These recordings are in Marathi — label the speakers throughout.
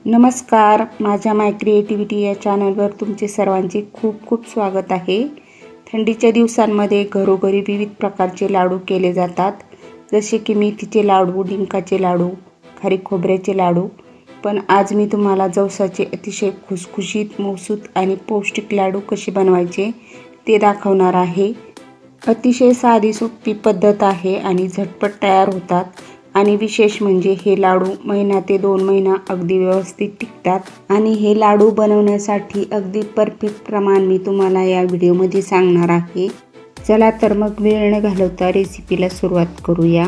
Speaker 1: नमस्कार, माझ्या माय क्रिएटिव्हिटी या चॅनलवर तुमचे सर्वांचे खूप खूप स्वागत आहे। थंडीच्या दिवसांमध्ये घरोघरी विविध प्रकारचे लाडू केले जातात, जसे की मेथीचे लाडू, डिंकाचे लाडू, खारीक खोबऱ्याचे लाडू। पण आज मी तुम्हाला जवसाचे अतिशय खुसखुशीत, मौसूद आणि पौष्टिक लाडू कसे बनवायचे ते दाखवणार आहे। अतिशय साधी सोपी पद्धत आहे आणि झटपट तयार होतात। आणि विशेष म्हणजे हे लाडू महिना ते 2 महिना अगदी व्यवस्थित टिकतात। आणि हे लाडू बनवण्यासाठी अगदी परफेक्ट प्रमाण मी तुम्हाला या व्हिडिओमध्ये सांगणार आहे। चला तर मग वेळ न घालवता रेसिपीला सुरुवात करूया।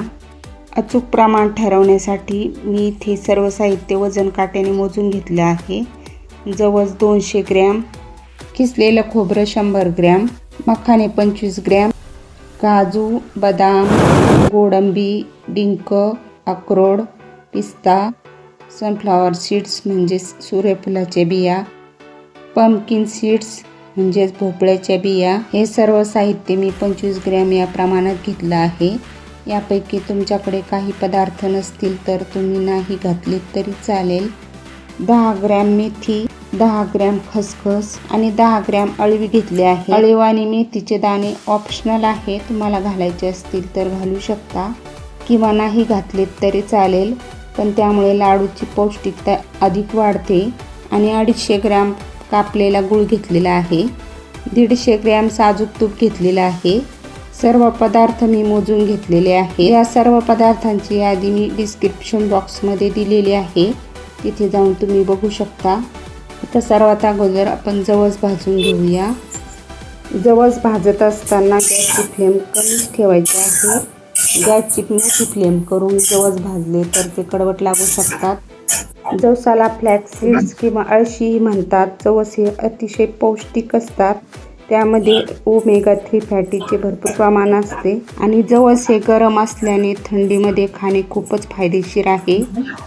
Speaker 1: अचूक प्रमाण ठरवण्यासाठी मी इथे सर्व साहित्य वजन काट्याने मोजून घेतले आहे। जवस 200 ग्रॅम, किसलेलं खोबरं 100 ग्रॅम, मखाने 25 ग्रॅम, काजू, बदाम, गोडंबी, डिंक, अक्रोड, पिस्ता, सनफ्लॉवर सीड्स म्हणजे सूर्यफुलाच्या बिया, पंपकिन सीड्स म्हणजे भोपळ्याच्या बिया। हे सर्व साहित्य मी 25 ग्रॅम या प्रमाणात घेतलं आहे। यापैकी तुमच्याकडे काही पदार्थ नसतील तर तुम्ही नाही घातले तरी चालेल। 10 ग्रॅम मेथी, 10 ग्रॅम खसखस आणि 10 ग्रॅम अळवी घेतले आहे। अळीव आणि मेथीचे दाणे ऑप्शनल आहे, तुम्हाला घालायचे असतील तर घालू शकता किंवा नाही घातले तरी चालेल, पण त्यामुळे लाडूची पौष्टिकता अधिक वाढते। आणि 250 ग्रॅम कापलेला गूळ घेतलेला आहे, 150 ग्रॅम साजूक तूप घेतलेला आहे। सर्व पदार्थ मी मोजून घेतलेले आहे। या सर्व पदार्थांची यादी मी डिस्क्रिप्शन बॉक्समध्ये दिलेली आहे, तिथे जाऊन तुम्ही बघू शकता। आता सर्वात अगोदर आपण जवस भाजून घेऊया। जवस भाजत असताना गॅसची फ्लेम कमीच ठेवायची आहे। गॅसची मोठी फ्लेम करून जवस भाजले तर ते कडवट लागू शकतात। जवसाला फ्लॅक्स सीड्स किंवा अळशीही म्हणतात। जवस हे अतिशय पौष्टिक असतात, त्यामध्ये ओमेगा 3 फॅटीचे भरपूर प्रमाण असते। आणि जवस हे गरम असल्याने थंडीमध्ये खाणे खूपच फायदेशीर आहे।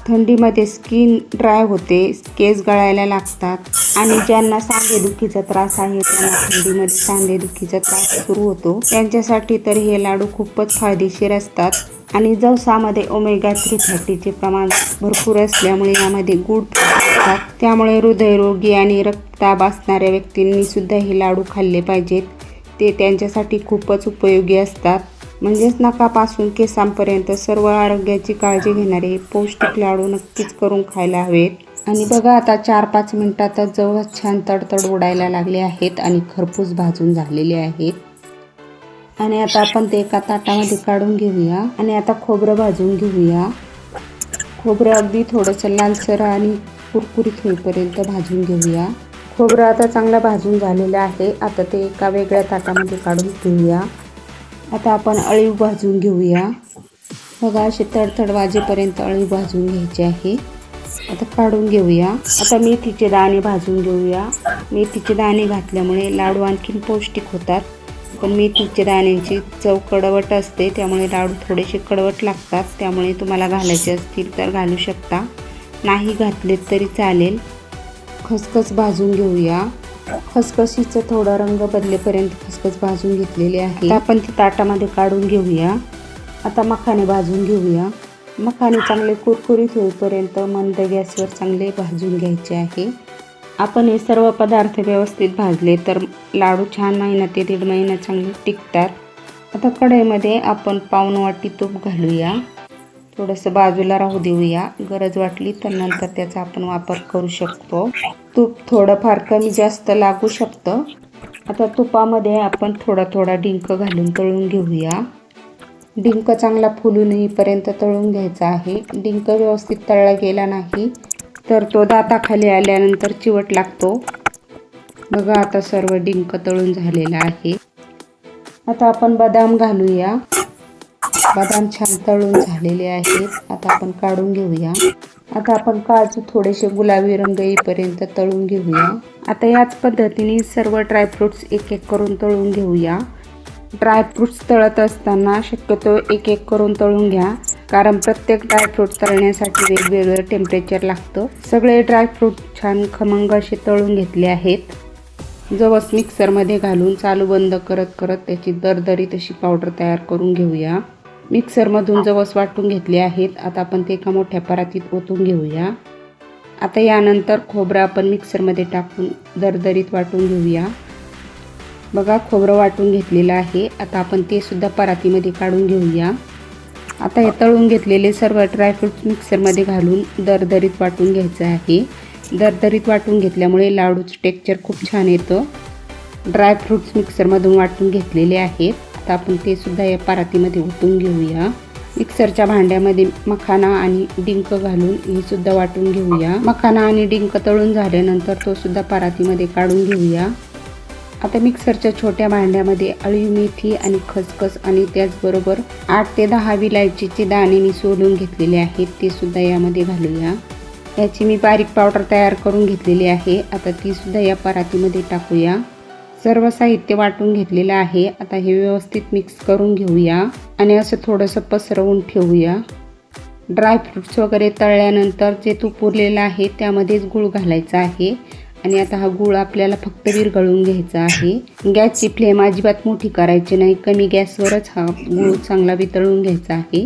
Speaker 1: थंडीमध्ये स्किन ड्राय होते, केस गळायला लागतात आणि ज्यांना सांधेदुखीचा त्रास आहे त्यांना थंडीमध्ये सांधेदुखीचा त्रास सुरू होतो, त्यांच्यासाठी तर हे लाडू खूपच फायदेशीर असतात। आणि जवसामध्ये ओमेगा 3 फॅटीचे प्रमाण भरपूर असल्यामुळे यामध्ये गुड असतात, त्यामुळे हृदयरोगी आणि रक्तदाब असणाऱ्या व्यक्तींनी सुद्धा हे लाडू खाल्ले पाहिजेत, ते त्यांच्यासाठी खूपच उपयोगी असतात। म्हणजेच नखापासून केसांपर्यंत सर्व आरोग्याची काळजी घेणारे पौष्टिक लाडू नक्कीच करून खायला हवेत। आणि बघा आता 4-5 मिनिटातच जवस छान तडतड उडायला लागले आहेत आणि खरपूस भाजून झालेले आहेत। आणि आता आपण ते एका ताटामध्ये काढून घेऊया। आणि आता खोबरं भाजून घेऊया। खोबरं अगदी थोडंसं लालसर आणि कुरकुरीत होईपर्यंत भाजून घेऊया। खोबरं आता चांगलं भाजून झालेलं आहे, आता ते एका वेगळ्या ताटामध्ये काढून घेऊया। आता आपण अळीव भाजून घेऊया। बघा अशी तडतड वाजेपर्यंत अळीव भाजून घ्यायची आहे। आता काढून घेऊया। आता मेथीचे दाणे भाजून घेऊया। मेथीचे दाणे घातल्यामुळे लाडू आणखीन पौष्टिक होतात, पण मेथीच्या दाण्यांची चव कडवट असते, त्यामुळे लाडू थोडेसे कडवट लागतात, त्यामुळे तुम्हाला घालायचे असतील तर घालू शकता, नाही घातले तरी चालेल। खसखस भाजून घेऊया। खसखसीचा थोडा रंग बदलेपर्यंत खसखस भाजून घेतलेली आहे। आता आपण ती ताटामध्ये काढून घेऊया। आता मखाने भाजून घेऊया। मखाने चांगले कुरकुरीत होईपर्यंत मंद गॅसवर चांगले भाजून घ्यायचे आहे। आपण हे सर्व पदार्थ व्यवस्थित भाजले तर लाडू छान महिना ते 1.5 महिना चांगले टिकतात। आता कढईमध्ये आपण पाऊण वाटी तूप घालूया, थोडंसं बाजूला राहू देऊया, गरज वाटली तर नंतर त्याचा आपण वापर करू शकतो। तूप थोडंफार कमी जास्त लागू शकतं। आता तुपामध्ये आपण थोडा थोडा डिंक घालून तळून घेऊया। डिंक चांगला फुलून येईपर्यंत तळून घ्यायचा आहे। डिंक व्यवस्थित तळला गेला नाही तर तो दाताखाली आल्यानंतर चिवट लागतो। बघा आता सर्व डिंक तळून झालेला आहे। आता आपण बदाम घालूया। बदाम छान तळून झालेले आहेत, आता आपण काढून घेऊया। आता आपण काजू थोडेसे गुलाबी रंग येईपर्यंत तळून घेऊया। आता याच पद्धतीने सर्व ड्रायफ्रूट्स एक एक करून तळून घेऊया। ड्रायफ्रूट्स तळत असताना शक्यतो एक एक करून तळून घ्या, कारण प्रत्येक ड्रायफ्रूट तळण्यासाठी वेगवेगळं टेम्परेचर लागतं। सगळे ड्रायफ्रूट छान खमंग असे तळून घेतले आहेत। जवस मिक्सरमध्ये घालून चालू बंद करत करत त्याची दरदरीत अशी पावडर तयार करून घेऊया। मिक्सरमधून जवस वाटून घेतले आहेत, आता आपण ते एका मोठ्या परातीत ओतून घेऊया। आता यानंतर खोबरं आपण मिक्सरमध्ये टाकून दरदरीत वाटून घेऊया। बघा खोबरं वाटून घेतलेलं आहे। आता आपण ते सुद्धा परातीमध्ये काढून घेऊया। आता हे तळून घेतलेले सर्व ड्रायफ्रूट्स मिक्सरमध्ये घालून दरदरीत वाटून घ्यायचं आहे। दरदरीत वाटून घेतल्यामुळे लाडूचं टेक्स्चर खूप छान येतं। ड्रायफ्रूट्स मिक्सरमधून वाटून घेतलेले आहेत। आता आपण ते सुद्धा या परातीमध्ये ओतून घेऊया। मिक्सरच्या भांड्यामध्ये मखाना आणि डिंक घालून हे सुद्धा वाटून घेऊया। मखाना आणि डिंक तळून झाल्यानंतर तो सुद्धा परातीमध्ये काढून घेऊया। आता मिक्सरच्या छोट्या भांड्यामध्ये अळीव मेथी आणि खसखस आणि त्याचबरोबर 8 ते 10 विलायचीचे दाणे मी सोलून घेतलेले आहेत, ते सुद्धा यामध्ये घालूया। याची मी बारीक पावडर तयार करून घेतलेली आहे। आता ती सुद्धा या परातीमध्ये टाकूया। सर्व साहित्य वाटून घेतलेलं आहे। आता हे व्यवस्थित मिक्स करून घेऊया आणि असं थोडंसं पसरवून ठेवूया। ड्रायफ्रूट्स वगैरे तळल्यानंतर जे तूप उरलेलं आहे त्यामध्येच गूळ घालायचा आहे आणि आता हा गूळ आपल्याला फक्त विरघळून घ्यायचा आहे। गॅसची फ्लेम अजिबात मोठी करायची नाही, कमी गॅसवरच हा गूळ चांगला वितळून घ्यायचा आहे।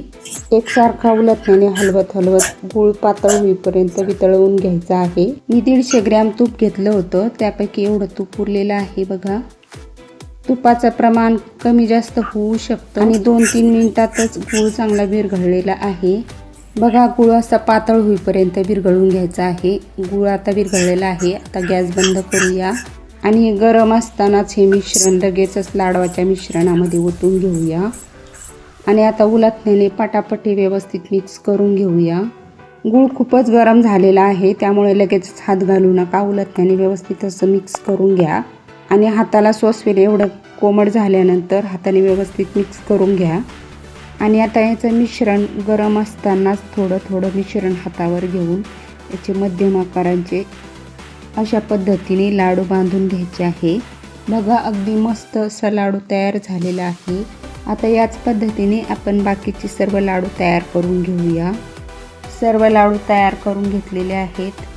Speaker 1: एकसारखा उलटण्याने हलवत हलवत गूळ पातळ होईपर्यंत वितळवून घ्यायचा आहे। मी 150 ग्रॅम तूप घेतलं होतं, त्यापैकी एवढं तूप उरलेलं आहे। बघा तुपाचं प्रमाण कमी जास्त होऊ शकतं आणि 2-3 मिनिटातच गूळ चांगला विरघळलेला आहे। बघा गूळ असा पातळ होईपर्यंत विरघळून घ्यायचा आहे। गूळ आता विरघळलेला आहे। आता गॅस बंद करूया आणि गरम असतानाच हे मिश्रण लगेचच लाडवाच्या मिश्रणामध्ये ओतून घेऊया आणि आता उलटण्याने पटापट व्यवस्थित मिक्स करून घेऊया। गूळ खूपच गरम झालेला आहे, त्यामुळे लगेच हात घालू नका, उलटण्याने व्यवस्थित असं मिक्स करून घ्या आणि हाताला सोसवेल एवढं कोमट झाल्यानंतर हाताने व्यवस्थित मिक्स करून घ्या। आणि आता याचं मिश्रण गरम असतानाच थोडं थोडं मिश्रण हातावर घेऊन याचे मध्यम आकाराचे अशा पद्धतीने लाडू बांधून घ्यायचे आहे। बघा अगदी मस्त असा लाडू तयार झालेला आहे। आता याच पद्धतीने आपण बाकीचे सर्व लाडू तयार करून घेऊया। सर्व लाडू तयार करून घेतलेले आहेत।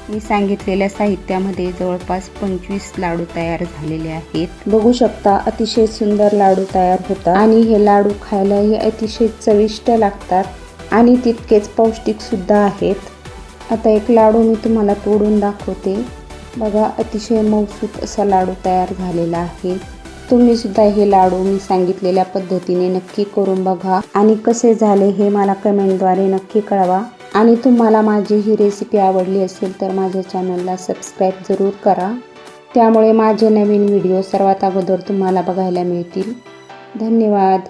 Speaker 1: मी सांगितलेल्या साहित्यामध्ये जवळपास 25 लाडू तयार झालेले आहेत। बघू शकता अतिशय सुंदर लाडू तयार होतात आणि हे लाडू खायलाही अतिशय चविष्ट लागतात आणि तितकेच पौष्टिक सुद्धा आहेत। आता एक लाडू मी तुम्हाला तोडून दाखवते। बघा अतिशय मऊसूत असा लाडू तयार झालेला आहे। तुम्ही सुद्धा हे लाडू मी सांगितलेल्या पद्धतीने नक्की करून बघा आणि कसे झाले हे मला कमेंटद्वारे नक्की कळवा। आणि तुम्हाला माझी ही रेसिपी आवडली असेल तर माझ्या चॅनलला सबस्क्राईब जरूर करा, त्यामुळे माझे नवीन व्हिडिओ सर्वात अगोदर तुम्हाला बघायला मिळतील। धन्यवाद।